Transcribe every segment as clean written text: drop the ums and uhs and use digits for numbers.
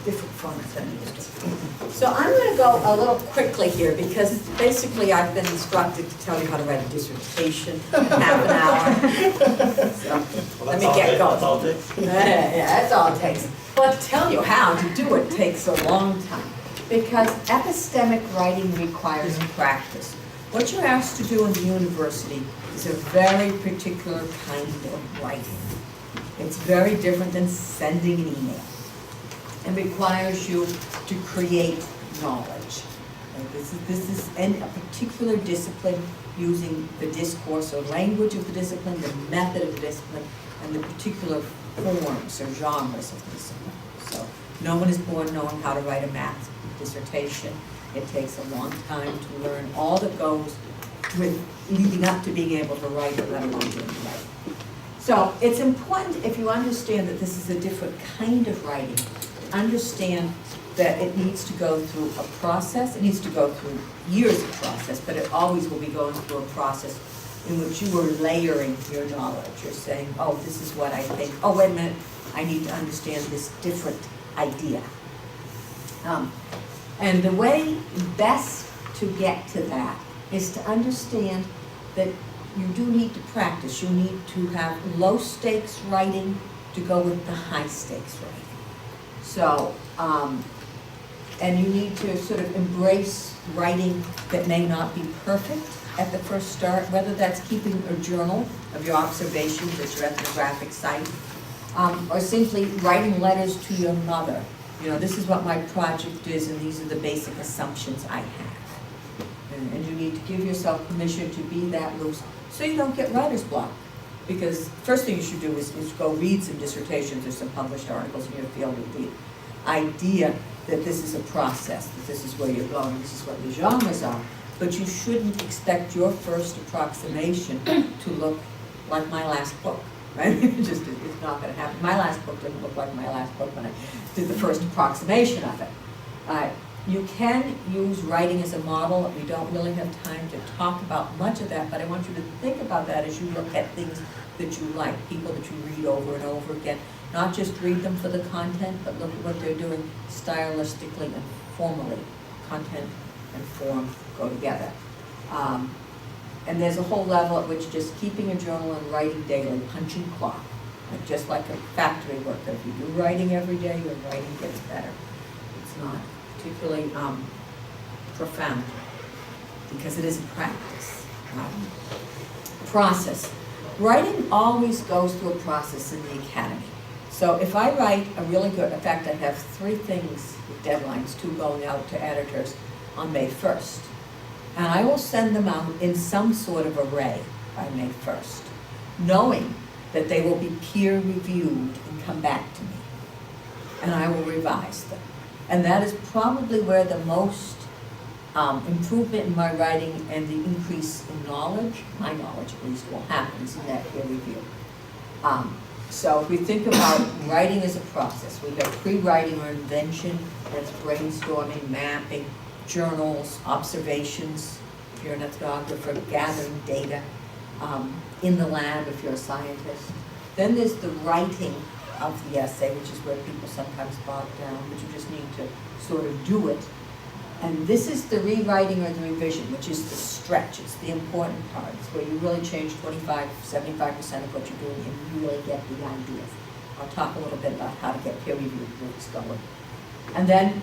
different format than I'm used to. So I'm going to go a little quickly here because basically I've been instructed to tell you how to write a dissertation in half an hour. So let me get going. That's all it takes. Yeah, that's all it takes. But to tell you how to do it takes a long time because epistemic writing requires practice. What you're asked to do in the university is a very particular kind of writing. It's very different than sending an email. It requires you to create knowledge. And this is in a particular discipline using the discourse or language of the discipline, the method of the discipline, and the particular forms or genres of the discipline. So no one is born knowing how to write a math dissertation. It takes a long time to learn all that goes with leading up to being able to write it, let alone doing it right. So it's important, if you understand that this is a different kind of writing, understand that it needs to go through a process. It needs to go through years of process, but it always will be going through a process in which you are layering your knowledge. You're saying, oh, this is what I think. Oh, wait a minute, I need to understand this different idea. And the way best to get to that is to understand that you do need to practice. You need to have low stakes writing to go with the high stakes writing. So, and you need to sort of embrace writing that may not be perfect at the first start, whether that's keeping a journal of your observations at your ethnographic site, or simply writing letters to your mother. You know, this is what my project is, and these are the basic assumptions I have. And you need to give yourself permission to be that loose so you don't get writer's block. Because first thing you should do is go read some dissertations or some published articles in your field with the idea that this is a process, that this is where you're going, this is what the genres are. But you shouldn't expect your first approximation to look like my last book, right? It's not going to happen. My last book didn't look like my last book when I did the first approximation of it. You can use writing as a model. We don't really have time to talk about much of that, but I want you to think about that as you look at things that you like, people that you read over and over again. Not just read them for the content, but look at what they're doing stylistically and formally. Content and form go together. And there's a whole level at which just keeping a journal and writing daily, punching clock, just like a factory worker. If you do writing every day, your writing gets better. It's not particularly profound because it is a practice. Process. Writing always goes through a process in the academy. So if I write a really good, in fact I have 3 things with deadlines, 2 going out to editors on May 1st. And I will send them out in some sort of array by May 1st, knowing that they will be peer reviewed and come back to me. And I will revise them. And that is probably where the most improvement in my writing and the increase in knowledge, my knowledge at least, will happen in that peer review. So if we think about writing as a process, we have pre-writing or invention, that's brainstorming, mapping, journals, observations, if you're an ethnographer, gathering data, in the lab if you're a scientist. Then there's the writing of the essay, which is where people sometimes bog down, but you just need to sort of do it. And this is the rewriting or the revision, which is the stretch. It's the important part. It's where you really change 25, 75% of what you're doing and you really get the ideas. I'll talk a little bit about how to get peer-reviewed works going. And then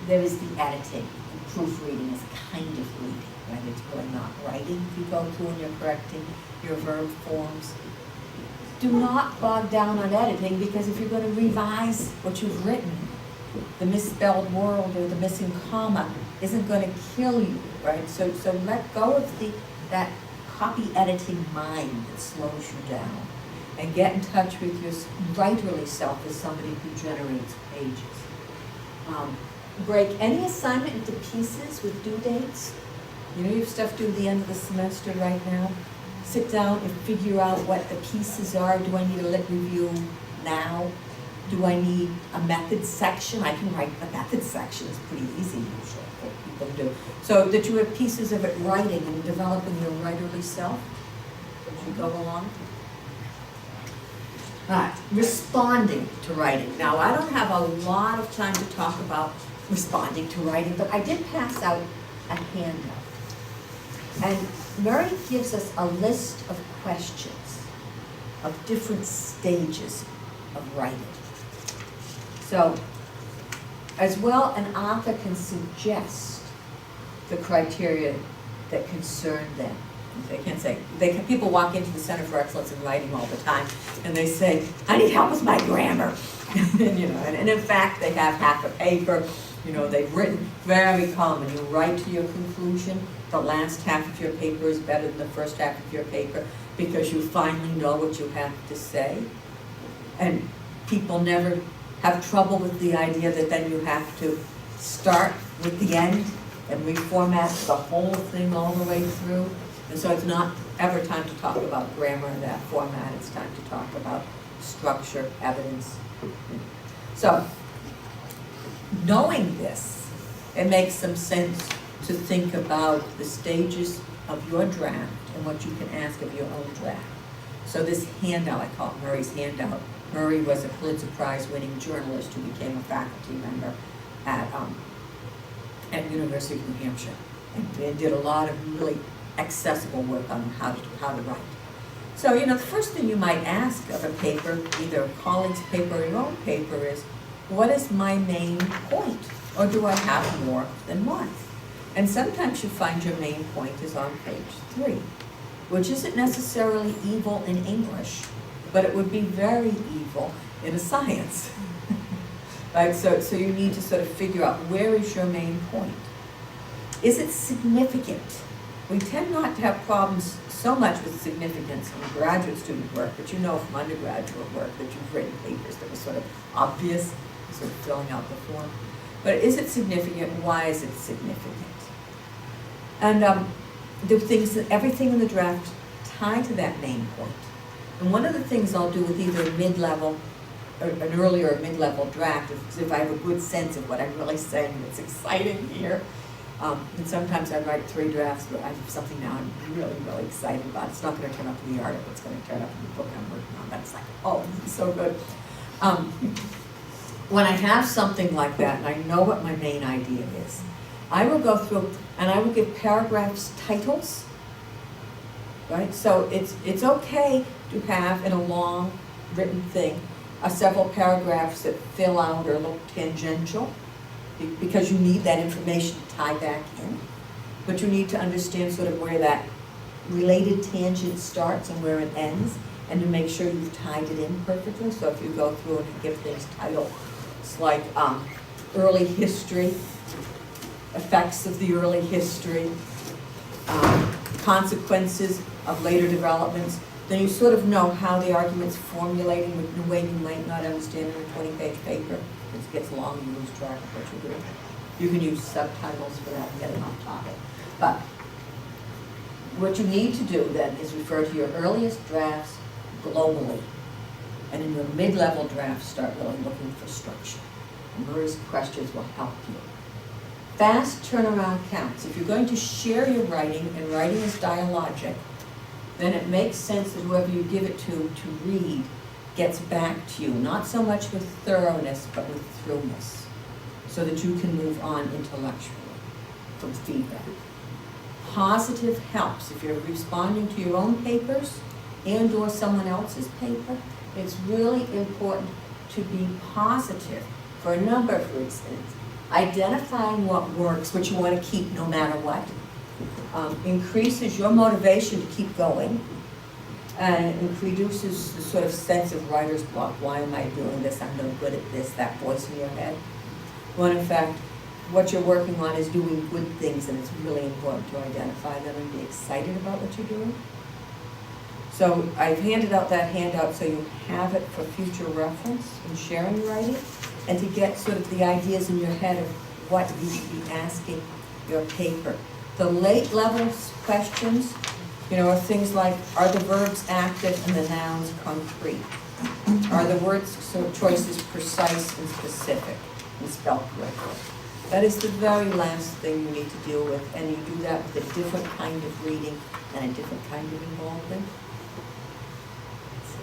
there is the editing. And proofreading is a kind of reading, right? It's really not writing if you go through and you're correcting your verb forms. Do not bog down on editing, because if you're going to revise what you've written, the misspelled word or the missing comma isn't going to kill you, right? So let go of that copy editing mind that slows you down, and get in touch with your writerly self as somebody who generates pages. Break any assignment into pieces with due dates. You know you have stuff due at the end of the semester right now. Sit down and figure out what the pieces are. Do I need a lit review now? Do I need a method section? I can write a method section. It's pretty easy usually for people to do. So that you have pieces of it writing and developing your writerly self as you go along. Responding to writing. Now, I don't have a lot of time to talk about responding to writing, but I did pass out a handout. And Murray gives us a list of questions of different stages of writing. So, as well, an author can suggest the criteria that concern them. They can say, people walk into the Center for Excellence in Writing all the time, and they say, I need help with my grammar. and in fact, they have half a paper, they've written very common. You write to your conclusion, the last half of your paper is better than the first half of your paper because you finally know what you have to say. And people never have trouble with the idea that then you have to start with the end and reformat the whole thing all the way through. And so it's not ever time to talk about grammar in that format. It's time to talk about structure, evidence. So, knowing this, it makes some sense to think about the stages of your draft and what you can ask of your own draft. So this handout, I call it Murray's handout. Murray was a Pulitzer Prize winning journalist who became a faculty member at University of New Hampshire and did a lot of really accessible work on how to write. So, the first thing you might ask of a paper, either a colleague's paper or your own paper, is, what is my main point? Or do I have more than one? And sometimes you find your main point is on page 3, which isn't necessarily evil in English, but it would be very evil in a science. Right? So you need to sort of figure out, where is your main point? Is it significant? We tend not to have problems so much with significance in graduate student work, but from undergraduate work that you've written papers that were sort of obvious, sort of filling out the form. But is it significant? Why is it significant? And everything in the draft tie to that main point. And one of the things I'll do with either a mid-level, or an earlier or mid-level draft is if I have a good sense of what I'm really saying, it's exciting here. And sometimes I write 3 drafts, but I have something now I'm really, really excited about. It's not going to turn up in the article, it's going to turn up in the book I'm working on. That's like, oh, this is so good. When I have something like that, and I know what my main idea is, I will go through and I will give paragraphs titles, right? So it's okay to have in a long written thing several paragraphs that fill out or look tangential, because you need that information to tie back in. But you need to understand sort of where that related tangent starts and where it ends, and to make sure you've tied it in perfectly. So if you go through and give things titles, it's like early history, effects of the early history, consequences of later developments, then you sort of know how the argument's formulating in a way you might not understand in a 20-page paper. It gets long, you lose track of what you're doing. You can use subtitles for that and get it off topic. But what you need to do then is refer to your earliest drafts globally. And in your mid-level drafts, start really looking for structure. And Murray's questions will help you. Fast turnaround counts. If you're going to share your writing, and writing is dialogic, then it makes sense that whoever you give it to read gets back to you, not so much with thoroughness, but with throughness, so that you can move on intellectually from feedback. Positive helps. If you're responding to your own papers and or someone else's paper, it's really important to be positive for a number of reasons. Identifying what works, which you want to keep no matter what, increases your motivation to keep going, and it reduces the sort of sense of writer's block. Why am I doing this? I'm no good at this, that voice in your head. When in fact, what you're working on is doing good things, and it's really important to identify them and be excited about what you're doing. So I've handed out that handout so you have it for future reference in sharing writing, and to get sort of the ideas in your head of what you should be asking your paper. The late level questions, are things like, are the verbs active and the nouns concrete? Are the words choices precise and specific and spelled correctly? That is the very last thing you need to deal with, and you do that with a different kind of reading and a different kind of involvement. So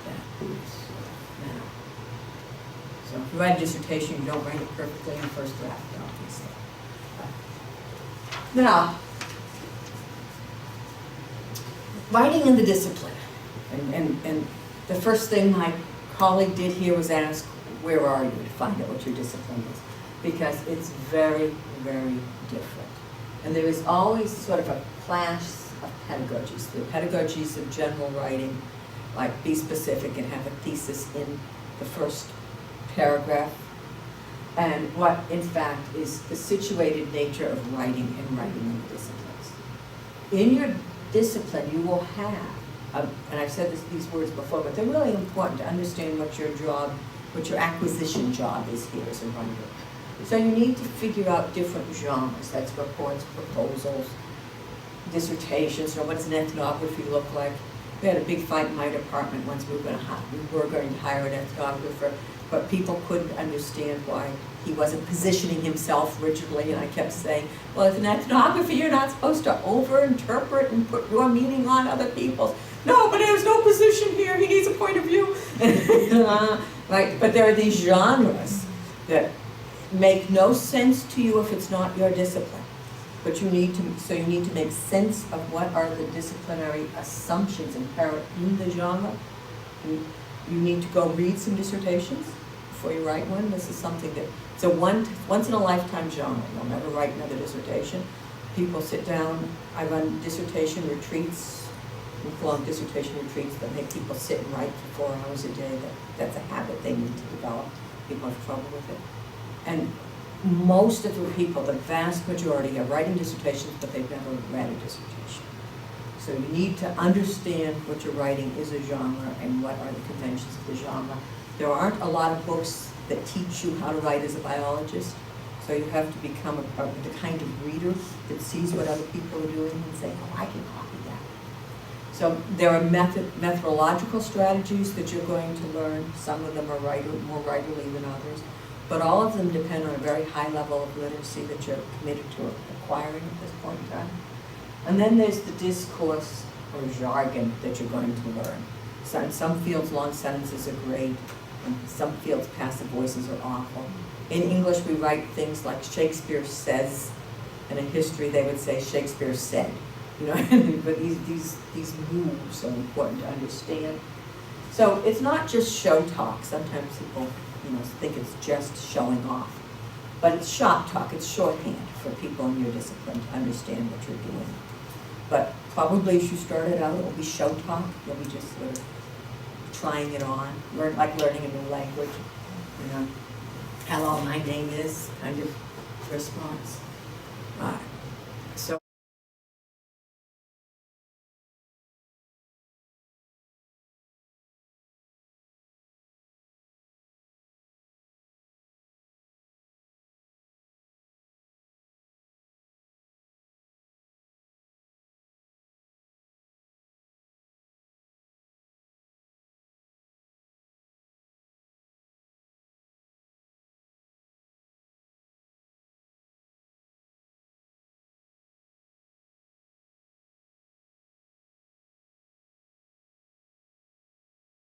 that is So if you write a dissertation, you don't write it perfectly in the first draft, obviously. Now, writing in the discipline. And the first thing my colleague did here was ask, where are you, to find out what your discipline is. Because it's very, very different. And there is always sort of a clash of pedagogies. The pedagogies of general writing, like be specific and have a thesis in the first paragraph, and what in fact is the situated nature of writing and writing in the disciplines. In your discipline you will have, and I've said these words before, but they're really important to understand what your job, what your acquisition job is here as a writer. So you need to figure out different genres. That's reports, proposals, dissertations, what does an ethnography look like? We had a big fight in my department once. We were going to hire an ethnographer, but people couldn't understand why he wasn't positioning himself rigidly, and I kept saying, well, as an ethnography, you're not supposed to over-interpret and put your meaning on other people's. No, but there's no position here. He needs a point of view. Right? But there are these genres that make no sense to you if it's not your discipline. But you need to make sense of what are the disciplinary assumptions inherent in the genre. You need to go read some dissertations before you write one. This is something that, it's a once in a lifetime genre. You'll never write another dissertation. People sit down, I run dissertation retreats, we call them dissertation retreats that make people sit and write for 4 hours a day. That's a habit they need to develop. People have trouble with it. And most of the people, the vast majority, are writing dissertations, but they've never read a dissertation. So you need to understand what you're writing is a genre and what are the conventions of the genre. There aren't a lot of books that teach you how to write as a biologist, so you have to become the kind of reader that sees what other people are doing and say, oh, I can copy that. So there are methodological strategies that you're going to learn. Some of them are more writerly than others. But all of them depend on a very high level of literacy that you're committed to acquiring at this point in time. And then there's the discourse or jargon that you're going to learn. So in some fields, long sentences are great. In some fields, passive voices are awful. In English, we write things like Shakespeare says, and in history, they would say Shakespeare said. You know, but these moves are important to understand. So it's not just show talk. Sometimes people think it's just showing off. But it's shop talk, it's shorthand for people in your discipline to understand what you're doing. But probably as you started out, it will be show talk. You'll be just sort of trying it on, like learning a new language. Hello, my name is, kind of response.